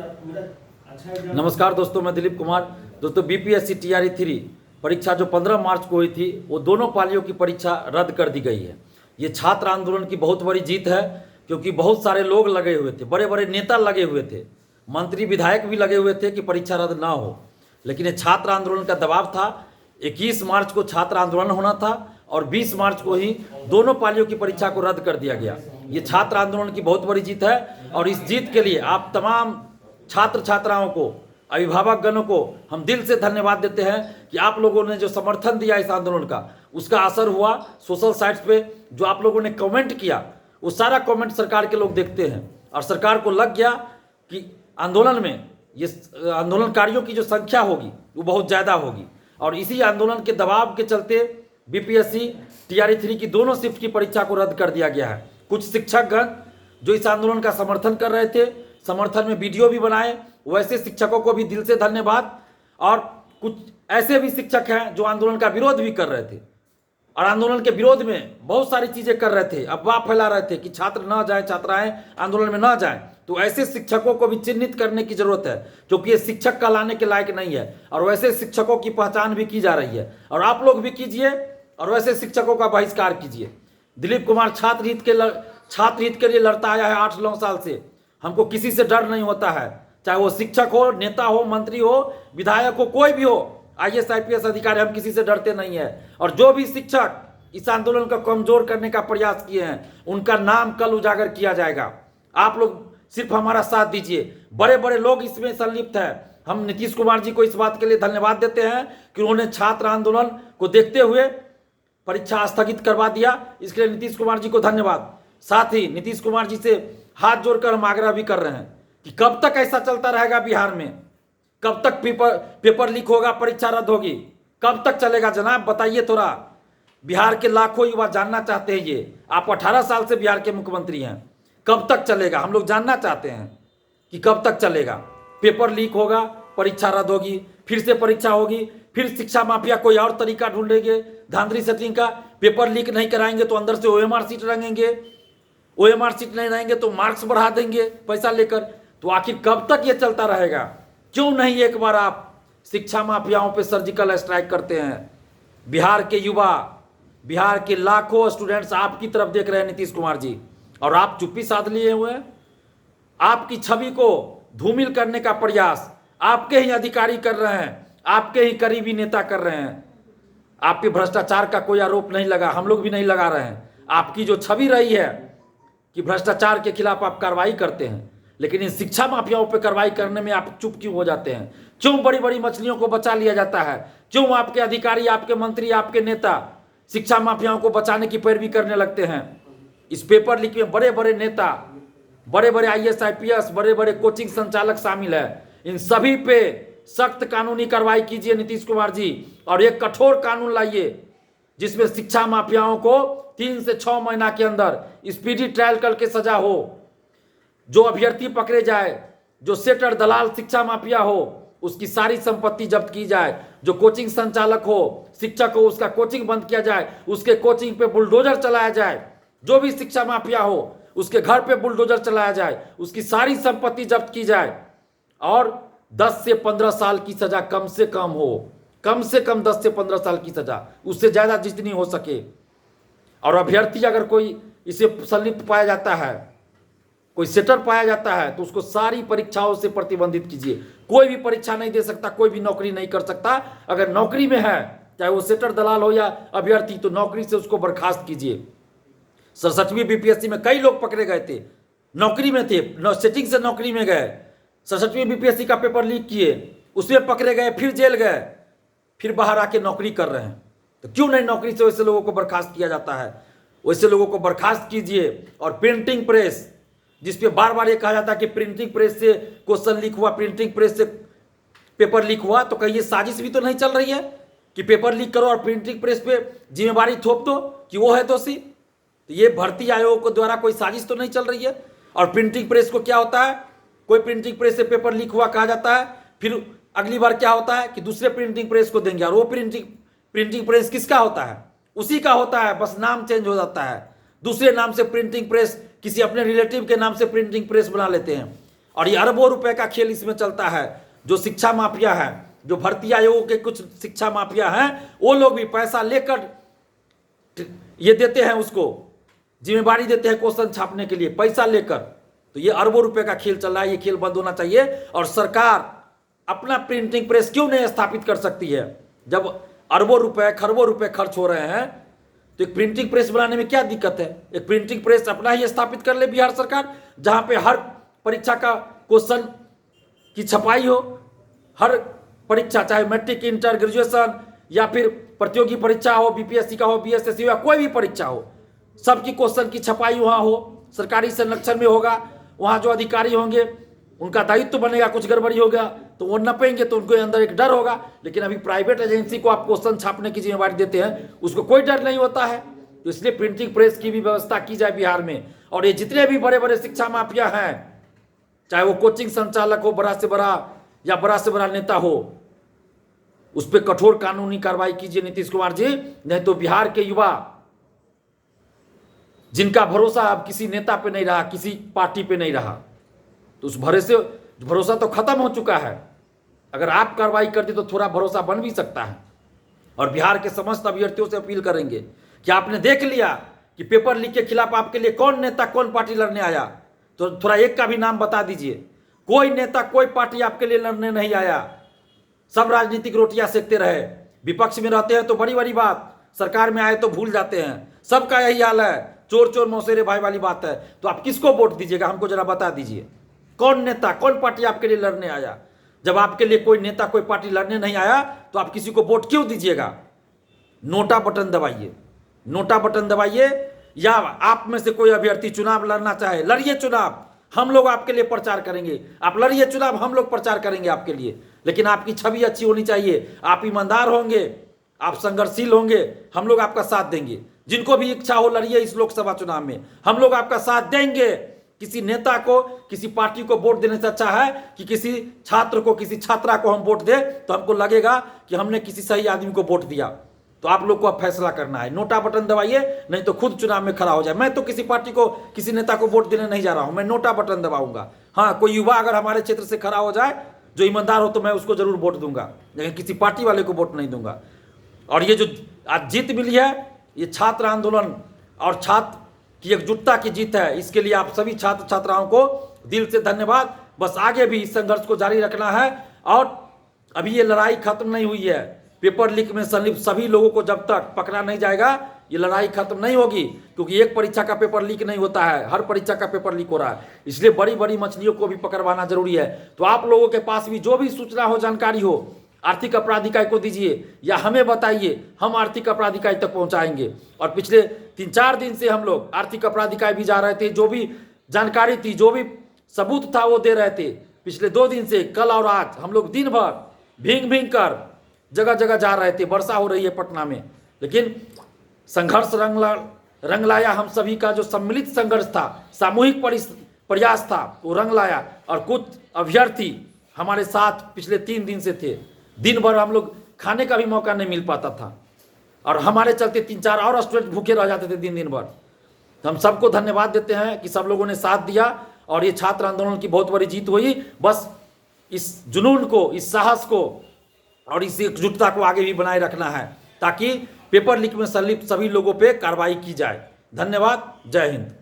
नमस्कार दोस्तों, मैं दिलीप कुमार। दोस्तों, बीपीएससी टीआरई 3 परीक्षा जो 15 मार्च को हुई थी, वो दोनों पालियों की परीक्षा रद्द कर दी गई है। ये छात्र आंदोलन की बहुत बड़ी जीत है, क्योंकि बहुत सारे लोग लगे हुए थे, बड़े बड़े नेता लगे हुए थे, मंत्री विधायक भी लगे हुए थे कि परीक्षा रद्द ना हो। लेकिन ये छात्र आंदोलन का दबाव था। 21 मार्च को छात्र आंदोलन होना था और 20 मार्च को ही दोनों पालियों की परीक्षा को रद्द कर दिया गया। ये छात्र आंदोलन की बहुत बड़ी जीत है और इस जीत के लिए आप तमाम छात्र छात्राओं को, अभिभावक गणों को हम दिल से धन्यवाद देते हैं कि आप लोगों ने जो समर्थन दिया इस आंदोलन का, उसका असर हुआ सोशल साइट्स पे। जो आप लोगों ने कमेंट किया, वो सारा कमेंट सरकार के लोग देखते हैं और सरकार को लग गया कि आंदोलन में ये आंदोलनकारियों की जो संख्या होगी वो बहुत ज़्यादा होगी। और इसी आंदोलन के दबाव के चलते बीपीएससी टीआरई 3 की दोनों शिफ्ट की परीक्षा को रद्द कर दिया गया है। कुछ शिक्षकगण जो इस आंदोलन का समर्थन कर रहे थे, समर्थन में वीडियो भी बनाए, वैसे शिक्षकों को भी दिल से धन्यवाद। और कुछ ऐसे भी शिक्षक हैं जो आंदोलन का विरोध भी कर रहे थे और आंदोलन के विरोध में बहुत सारी चीजें कर रहे थे, अफवाह फैला रहे थे कि छात्र न जाएं, छात्राएं आंदोलन में न जाएं। तो ऐसे शिक्षकों को भी चिन्हित करने की जरूरत है, क्योंकि ये शिक्षक कहलाने के लायक नहीं है और वैसे शिक्षकों की पहचान भी की जा रही है। और आप लोग भी कीजिए और वैसे शिक्षकों का बहिष्कार कीजिए। दिलीप कुमार छात्र हित के लिए लड़ता आया है 8-9 साल से। हमको किसी से डर नहीं होता है, चाहे वो शिक्षक हो, नेता हो, मंत्री हो, विधायक हो, कोई भी हो, आईएएस आईपीएस अधिकारी, हम किसी से डरते नहीं है। और जो भी शिक्षक इस आंदोलन को कमजोर करने का प्रयास किए हैं, उनका नाम कल उजागर किया जाएगा। आप लोग सिर्फ हमारा साथ दीजिए। बड़े बड़े लोग इसमें संलिप्त हैं। हम नीतीश कुमार जी को इस बात के लिए धन्यवाद देते हैं कि उन्होंने छात्र आंदोलन को देखते हुए परीक्षा स्थगित करवा दिया। इसके लिए नीतीश कुमार जी को धन्यवाद। साथ ही नीतीश कुमार जी से हाथ जोड़कर हम आग्रह भी कर रहे हैं कि कब तक ऐसा चलता रहेगा बिहार में? कब तक पेपर लीक होगा, परीक्षा रद्द होगी? कब तक चलेगा जनाब, बताइए थोड़ा। बिहार के लाखों युवा जानना चाहते हैं ये। आप 18 साल से बिहार के मुख्यमंत्री हैं, कब तक चलेगा? हम लोग जानना चाहते हैं कि कब तक चलेगा। पेपर लीक होगा, परीक्षा रद्द होगी, फिर से परीक्षा होगी, फिर शिक्षा माफिया कोई और तरीका ढूंढेंगे धांधली सेटिंग का। पेपर लीक नहीं कराएंगे तो अंदर से ओएमआर सीट रहेंगे, ओएमआर सीट नहीं रहेंगे तो मार्क्स बढ़ा देंगे पैसा लेकर। तो आखिर कब तक ये चलता रहेगा? क्यों नहीं एक बार आप शिक्षा माफियाओं पे सर्जिकल स्ट्राइक करते हैं? बिहार के युवा, बिहार के लाखों स्टूडेंट्स आपकी तरफ देख रहे हैं नीतीश कुमार जी, और आप चुप्पी साध लिए हुए हैं। आपकी छवि को धूमिल करने का प्रयास आपके ही अधिकारी कर रहे हैं, आपके ही करीबी नेता कर रहे हैं। आप पे भ्रष्टाचार का कोई आरोप नहीं लगा, हम लोग भी नहीं लगा रहे हैं। आपकी जो छवि रही है कि भ्रष्टाचार के खिलाफ आप कार्रवाई करते हैं, लेकिन इन शिक्षा माफियाओं पे कार्रवाई करने में आप चुप क्यों हो जाते हैं? क्यों बड़ी बड़ी मछलियों को बचा लिया जाता है? क्यों आपके अधिकारी, आपके मंत्री, आपके नेता शिक्षा माफियाओं को बचाने की पैरवी करने लगते हैं? इस पेपर लीक में बड़े बड़े नेता, बड़े बड़े आईएएस आईपीएस, बड़े बड़े कोचिंग संचालक शामिल है। इन सभी पे सख्त कानूनी कार्रवाई कीजिए नीतीश कुमार जी, और एक कठोर कानून लाइए जिसमें शिक्षा माफियाओं को 3 से 6 महीना के अंदर स्पीडी ट्रायल करके सजा हो। जो अभ्यर्थी पकड़े जाए, जो सेटर दलाल शिक्षा माफिया हो, उसकी सारी संपत्ति जब्त की जाए। जो कोचिंग संचालक हो, शिक्षक हो, उसका कोचिंग बंद किया जाए, उसके कोचिंग पे बुलडोजर चलाया जाए। जो भी शिक्षा माफिया हो, उसके घर पे बुलडोजर चलाया जाए, उसकी सारी संपत्ति जब्त की जाए और 10 से 15 साल की सजा कम से कम हो। कम से कम 10 से 15 साल की सजा, उससे ज्यादा जितनी हो सके। और अभ्यर्थी अगर कोई इसे संलिप्त पाया जाता है, कोई सेटर पाया जाता है, तो उसको सारी परीक्षाओं से प्रतिबंधित कीजिए। कोई भी परीक्षा नहीं दे सकता, कोई भी नौकरी नहीं कर सकता। अगर नौकरी में है, चाहे वो सेटर दलाल हो या अभ्यर्थी, तो नौकरी से उसको बर्खास्त कीजिए। 67वीं बीपीएससी में कई लोग पकड़े गए थे, नौकरी में थे, सेटिंग से नौकरी में गए, 67वीं बीपीएससी का पेपर लीक किए, उसमें पकड़े गए, फिर जेल गए, फिर बाहर आके नौकरी कर रहे हैं। तो क्यों नहीं नौकरी से वैसे लोगों को बर्खास्त किया जाता है? वैसे लोगों को बर्खास्त कीजिए। और प्रिंटिंग प्रेस, जिसपे बार बार ये कहा जाता है कि प्रिंटिंग प्रेस से क्वेश्चन लीक हुआ, प्रिंटिंग प्रेस से पेपर लीक हुआ, तो कहीं ये साजिश भी तो नहीं चल रही है कि पेपर लीक करो और प्रिंटिंग प्रेस पे जिम्मेवारी थोप दो कि वो है दोषी? तो ये भर्ती आयोग के द्वारा कोई साजिश तो नहीं चल रही है? और प्रिंटिंग प्रेस को क्या होता है, कोई प्रिंटिंग प्रेस से पेपर लीक हुआ कहा जाता है, फिर अगली बार क्या होता है कि दूसरे प्रिंटिंग प्रेस को देंगे, और वो प्रिंटिंग प्रेस किसका होता है? उसी का होता है, बस नाम चेंज हो जाता है। दूसरे नाम से प्रिंटिंग प्रेस, किसी अपने रिलेटिव के नाम से प्रिंटिंग प्रेस बना लेते हैं। और ये अरबों रुपए का खेल इसमें चलता है। जो शिक्षा माफिया है, जो भर्ती आयोगों के कुछ शिक्षा माफिया हैं, वो लोग भी पैसा लेकर ये देते हैं, उसको जिम्मेवारी देते हैं क्वेश्चन छापने के लिए पैसा लेकर। तो ये अरबों रुपए का खेल चल रहा है, ये खेल बंद होना चाहिए। और सरकार अपना प्रिंटिंग प्रेस क्यों नहीं स्थापित कर सकती है? जब अरबों रुपए खरबों रुपए खर्च हो रहे हैं तो एक प्रिंटिंग प्रेस बनाने में क्या दिक्कत है? एक प्रिंटिंग प्रेस अपना ही स्थापित कर ले बिहार सरकार, जहां पे हर परीक्षा का क्वेश्चन की छपाई हो। हर परीक्षा, चाहे मैट्रिक, इंटर, ग्रेजुएशन या फिर प्रतियोगी परीक्षा हो, बीपीएससी का हो, बीएसएससी हो या कोई भी परीक्षा हो, सबकी क्वेश्चन की छपाई वहां हो। सरकारी संरक्षण में होगा। वहां जो अधिकारी होंगे उनका दायित्व बनेगा, कुछ गड़बड़ी होगा तो वो नपेंगे, तो उनके अंदर एक डर होगा। लेकिन अभी प्राइवेट एजेंसी को आप क्वेश्चन छापने की जिम्मेवारी देते हैं, उसको कोई डर नहीं होता है। तो इसलिए प्रिंटिंग प्रेस की भी व्यवस्था की जाए बिहार में। और ये जितने भी बड़े बड़े शिक्षा माफिया हैं, चाहे वो कोचिंग संचालक हो, बड़ा से बड़ा या बड़ा से बड़ा नेता हो, उस पर कठोर कानूनी कार्रवाई कीजिए नीतीश कुमार जी। नहीं तो बिहार के युवा, जिनका भरोसा अब किसी नेता पे नहीं रहा, किसी पार्टी पे नहीं रहा, तो उस भरोसा तो खत्म हो चुका है। अगर आप कार्रवाई कर दी तो थोड़ा भरोसा बन भी सकता है। और बिहार के समस्त अभ्यर्थियों से अपील करेंगे कि आपने देख लिया कि पेपर लीक के खिलाफ आपके लिए कौन नेता, कौन पार्टी लड़ने आया, तो थोड़ा एक का भी नाम बता दीजिए। कोई नेता, कोई पार्टी आपके लिए लड़ने नहीं आया। सब राजनीतिक रोटियां सेकते रहे। विपक्ष में रहते हैं तो बड़ी बड़ी बात, सरकार में आए तो भूल जाते हैं। सबका यही हाल है, चोर चोर मौसेरे भाई वाली बात है। तो आप किसको वोट दीजिएगा, हमको जरा बता दीजिए। कौन नेता, कौन पार्टी आपके लिए लड़ने आया? जब आपके लिए कोई नेता, कोई पार्टी लड़ने नहीं आया तो आप किसी को वोट क्यों दीजिएगा? नोटा बटन दबाइए, नोटा बटन दबाइए। या आप में से कोई अभ्यर्थी चुनाव लड़ना चाहे, लड़िए चुनाव, हम लोग आपके लिए प्रचार करेंगे। आप लड़िए चुनाव, हम लोग प्रचार करेंगे आपके लिए। लेकिन आपकी छवि अच्छी होनी चाहिए, आप ईमानदार होंगे, आप संघर्षशील होंगे, हम लोग आपका साथ देंगे। जिनको भी इच्छा हो लड़िए इस लोकसभा चुनाव में, हम लोग आपका साथ देंगे। किसी नेता को, किसी पार्टी को वोट देने से अच्छा है कि किसी छात्र को, किसी छात्रा को हम वोट दें तो हमको लगेगा कि हमने किसी सही आदमी को वोट दिया। तो आप लोग को अब फैसला करना है। नोटा बटन दबाइए, नहीं तो खुद चुनाव में खड़ा हो जाए। मैं तो किसी पार्टी को, किसी नेता को वोट देने नहीं जा रहा हूं, मैं नोटा बटन दबाऊंगा। हाँ, कोई युवा अगर हमारे क्षेत्र से खड़ा हो जाए जो ईमानदार हो तो मैं उसको जरूर वोट दूंगा, लेकिन किसी पार्टी वाले को वोट नहीं दूंगा। और ये जो आज जीत मिली है, ये छात्र आंदोलन और छात्र की एकजुटता की जीत है। इसके लिए आप सभी छात्र छात्राओं को दिल से धन्यवाद। बस आगे भी इस संघर्ष को जारी रखना है। और अभी ये लड़ाई खत्म नहीं हुई है। पेपर लीक में संलिप्त सभी लोगों को जब तक पकड़ा नहीं जाएगा, ये लड़ाई खत्म नहीं होगी। क्योंकि एक परीक्षा का पेपर लीक नहीं होता है, हर परीक्षा का पेपर लीक हो रहा है। इसलिए बड़ी बड़ी मछलियों को भी पकड़वाना जरूरी है। तो आप लोगों के पास भी जो भी सूचना हो, जानकारी हो, आर्थिक अपराध इकाई को दीजिए या हमें बताइए, हम आर्थिक अपराध इकाई तक पहुंचाएंगे। और पिछले 3-4 दिन से हम लोग आर्थिक अपराध इकाई भी जा रहे थे, जो भी जानकारी थी, जो भी सबूत था वो दे रहे थे। पिछले 2 दिन से, कल और आज, हम लोग दिन भर भींग भींग कर जगह जगह जा रहे थे। वर्षा हो रही है पटना में, लेकिन संघर्ष रंग लाया। हम सभी का जो सम्मिलित संघर्ष था, सामूहिक प्रयास था, वो रंग लाया। और कुछ अभ्यर्थी हमारे साथ पिछले 3 दिन से थे। दिन भर हम लोग खाने का भी मौका नहीं मिल पाता था, और हमारे चलते 3-4 और स्टूडेंट भूखे रह जाते थे दिन भर। तो हम सबको धन्यवाद देते हैं कि सब लोगों ने साथ दिया और ये छात्र आंदोलन की बहुत बड़ी जीत हुई। बस इस जुनून को, इस साहस को और इस एकजुटता को आगे भी बनाए रखना है, ताकि पेपर लीक में संलिप्त सभी लोगों पे कार्रवाई की जाए। धन्यवाद। जय हिंद।